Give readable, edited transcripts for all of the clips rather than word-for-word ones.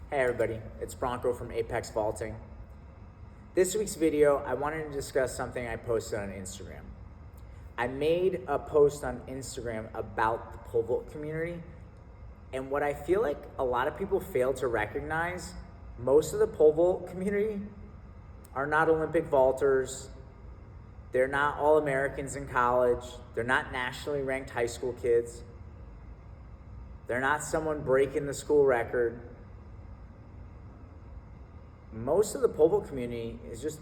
Hey everybody, it's Bronco from Apex Vaulting. This week's video, I wanted to discuss something I posted on Instagram. I made a post on Instagram about the pole vault community, and what I feel like a lot of people fail to recognize, most of the pole vault community are not Olympic vaulters. They're not all Americans in college. They're not nationally ranked high school kids. They're not someone breaking the school record. Most of the pole vault community is just,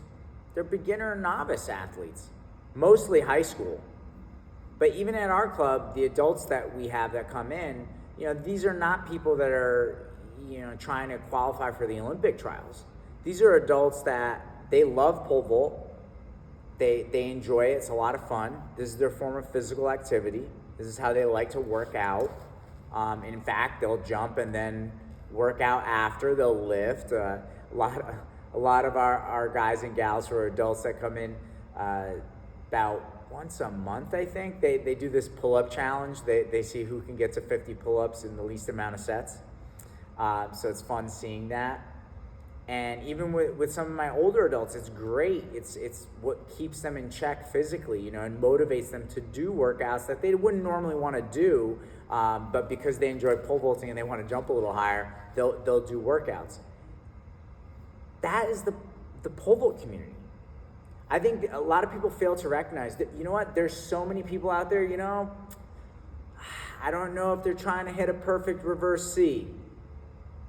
they're beginner and novice athletes, mostly high school. But even at our club, the adults that we have that come in, these are not people that are, trying to qualify for the Olympic trials. These are adults that they love pole vault. They enjoy it. It's a lot of fun. This is their form of physical activity. This is how they like to work out. In fact, they'll jump and then work out after. They'll lift. A lot of our guys and gals who are adults that come in about once a month, I think, they do this pull-up challenge. They see who can get to 50 pull-ups in the least amount of sets. So it's fun seeing that. And even with some of my older adults, it's great. It's what keeps them in check physically, and motivates them to do workouts that they wouldn't normally want to do, but because they enjoy pole vaulting and they want to jump a little higher, they'll do workouts. That is the pole vault community. I think a lot of people fail to recognize that, there's so many people out there, I don't know if they're trying to hit a perfect reverse C.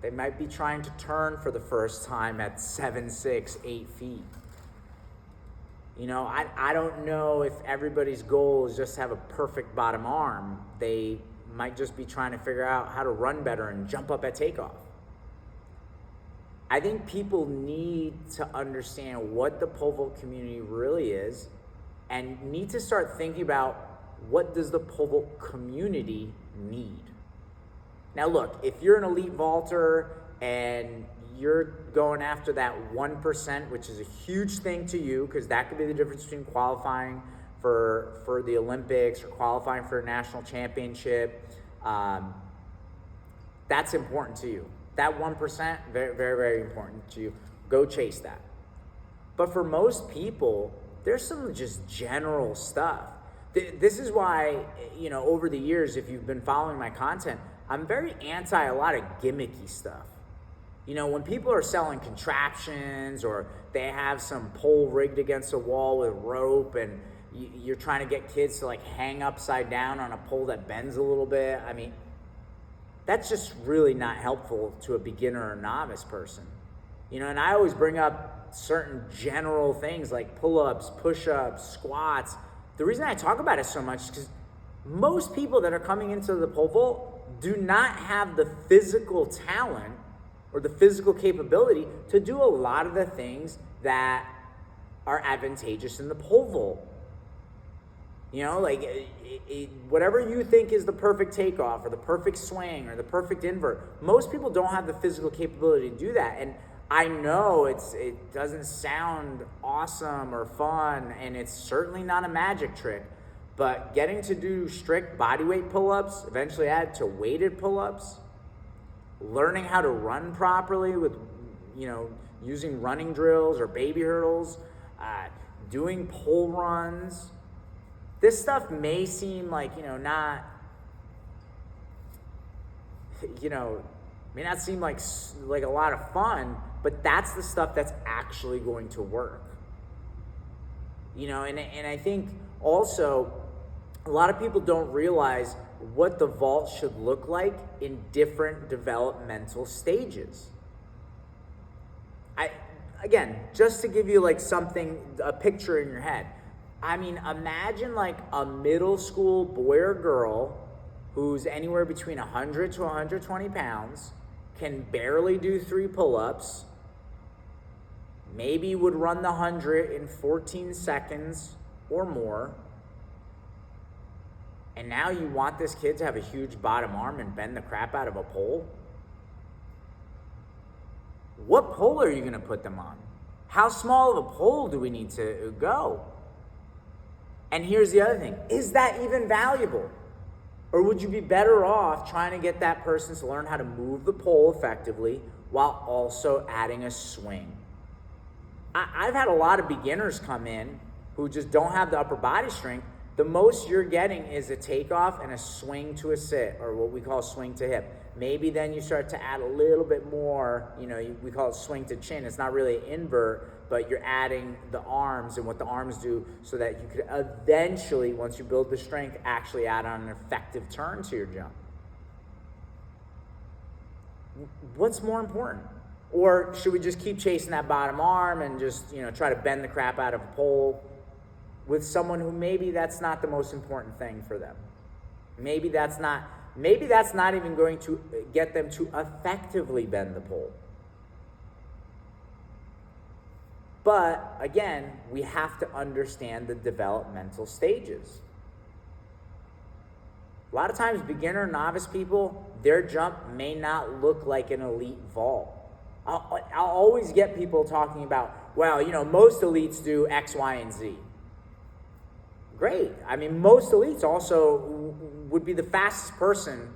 They might be trying to turn for the first time at 7, 6, 8 feet. I don't know if everybody's goal is just to have a perfect bottom arm. They might just be trying to figure out how to run better and jump up at takeoff. I think people need to understand what the pole vault community really is and need to start thinking about what does the pole vault community need. Now look, if you're an elite vaulter and you're going after that 1%, which is a huge thing to you, because that could be the difference between qualifying for the Olympics or qualifying for a national championship, that's important to you. That 1%, very, very, very important to you. Go chase that. But for most people, there's some just general stuff. This is why, over the years, if you've been following my content, I'm very anti a lot of gimmicky stuff. When people are selling contraptions or they have some pole rigged against a wall with rope and you're trying to get kids to hang upside down on a pole that bends a little bit, that's just really not helpful to a beginner or novice person. And I always bring up certain general things like pull-ups, push-ups, squats. The reason I talk about it so much is because most people that are coming into the pole vault do not have the physical talent or the physical capability to do a lot of the things that are advantageous in the pole vault. Whatever you think is the perfect takeoff or the perfect swing or the perfect invert, most people don't have the physical capability to do that. And I know it doesn't sound awesome or fun, and it's certainly not a magic trick, but getting to do strict bodyweight pull-ups, eventually add to weighted pull-ups, learning how to run properly with, using running drills or baby hurdles, doing pole runs. This stuff may seem may not seem like a lot of fun, but that's the stuff that's actually going to work. And I think also a lot of people don't realize what the vault should look like in different developmental stages. Again, just to give you a picture in your head. Imagine a middle school boy or girl who's anywhere between 100 to 120 pounds, can barely do 3 pull-ups, maybe would run the 100 in 14 seconds or more, and now you want this kid to have a huge bottom arm and bend the crap out of a pole? What pole are you going to put them on? How small of a pole do we need to go? And here's the other thing. Is that even valuable? Or would you be better off trying to get that person to learn how to move the pole effectively while also adding a swing? I've had a lot of beginners come in who just don't have the upper body strength. The most you're getting is a takeoff and a swing to a sit, or what we call swing to hip. Maybe then you start to add a little bit more, we call it swing to chin. It's not really an invert, but you're adding the arms and what the arms do so that you could eventually, once you build the strength, actually add on an effective turn to your jump. What's more important? Or should we just keep chasing that bottom arm and just, try to bend the crap out of a pole with someone who maybe that's not the most important thing for them? Maybe that's not even going to get them to effectively bend the pole. But again, we have to understand the developmental stages. A lot of times, beginner, novice people, their jump may not look like an elite vault. I'll always get people talking about, well, most elites do X, Y, and Z. Great. I mean, most elites also would be the fastest person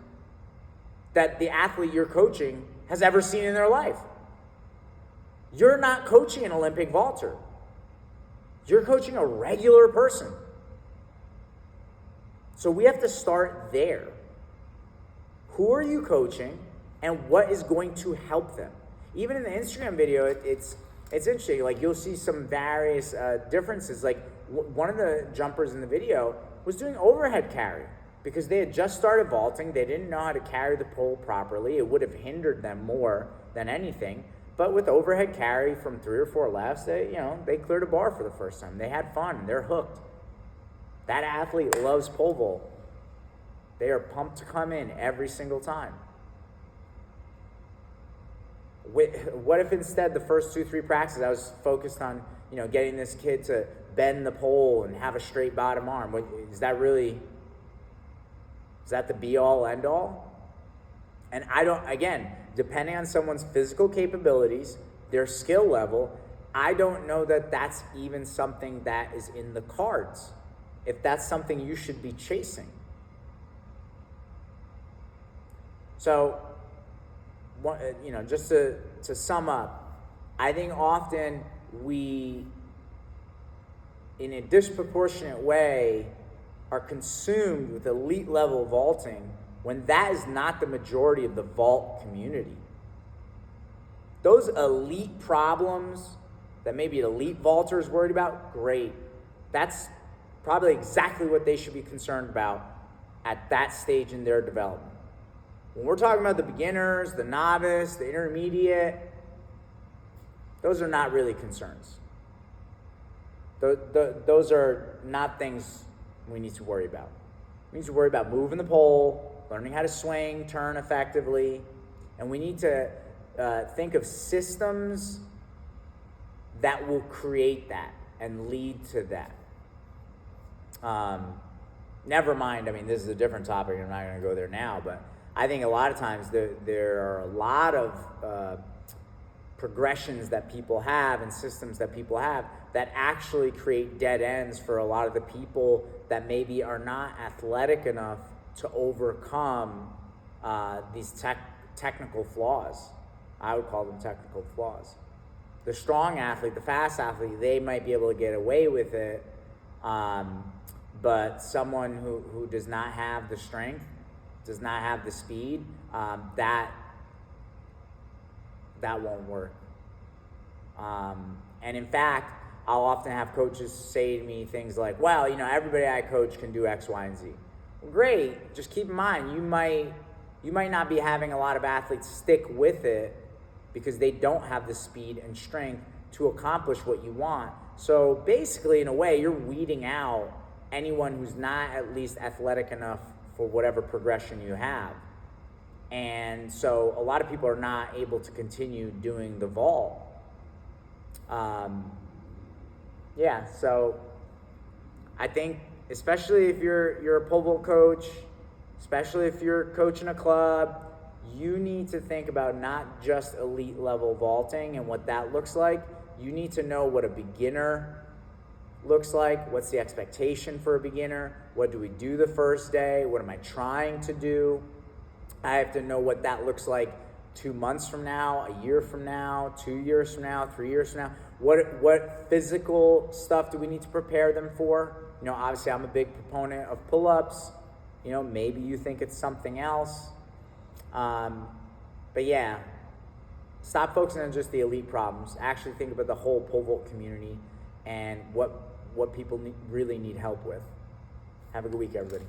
that the athlete you're coaching has ever seen in their life. You're not coaching an Olympic vaulter. You're coaching a regular person. So we have to start there. Who are you coaching and what is going to help them? Even in the Instagram video, it's interesting. Like, you'll see some various differences. Like, one of the jumpers in the video was doing overhead carry because they had just started vaulting. They didn't know how to carry the pole properly. It would have hindered them more than anything. But with overhead carry from 3 or 4 lefts, they cleared a bar for the first time. They had fun. They're hooked. That athlete loves pole vault. They are pumped to come in every single time. What if instead the first 2-3 practices I was focused on, getting this kid to bend the pole and have a straight bottom arm? Is that the be all end all? And depending on someone's physical capabilities, their skill level, I don't know that that's even something that is in the cards. If that's something you should be chasing. So, just to sum up, I think often we, in a disproportionate way, are consumed with elite level vaulting when that is not the majority of the vault community. Those elite problems that maybe an elite vaulter is worried about, great. That's probably exactly what they should be concerned about at that stage in their development. When we're talking about the beginners, the novice, the intermediate, those are not really concerns. Those are not things we need to worry about. We need to worry about moving the pole, learning how to swing, turn effectively, and we need to think of systems that will create that and lead to that. Never mind, this is a different topic, I'm not going to go there now, but I think a lot of times there are a lot of progressions that people have and systems that people have that actually create dead ends for a lot of the people that maybe are not athletic enough to overcome these technical flaws. I would call them technical flaws. The strong athlete, the fast athlete, they might be able to get away with it, but someone who does not have the strength, does not have the speed, that won't work. And in fact, I'll often have coaches say to me things like, well, everybody I coach can do X, Y, and Z. Well, great. Just keep in mind, you might not be having a lot of athletes stick with it because they don't have the speed and strength to accomplish what you want. So basically, in a way, you're weeding out anyone who's not at least athletic enough for whatever progression you have. And so a lot of people are not able to continue doing the vault. So I think, especially if you're a pole vault coach, especially if you're coaching a club, you need to think about not just elite level vaulting and what that looks like. You need to know what a beginner looks like, what's the expectation for a beginner, what do we do the first day, what am I trying to do. I have to know what that looks like 2 months from now, a year from now, 2 years from now, 3 years from now. What physical stuff do we need to prepare them for? You know, obviously I'm a big proponent of pull-ups. You know, maybe you think it's something else. But yeah, stop focusing on just the elite problems. Actually think about the whole pole vault community and what people really need help with. Have a good week, everybody.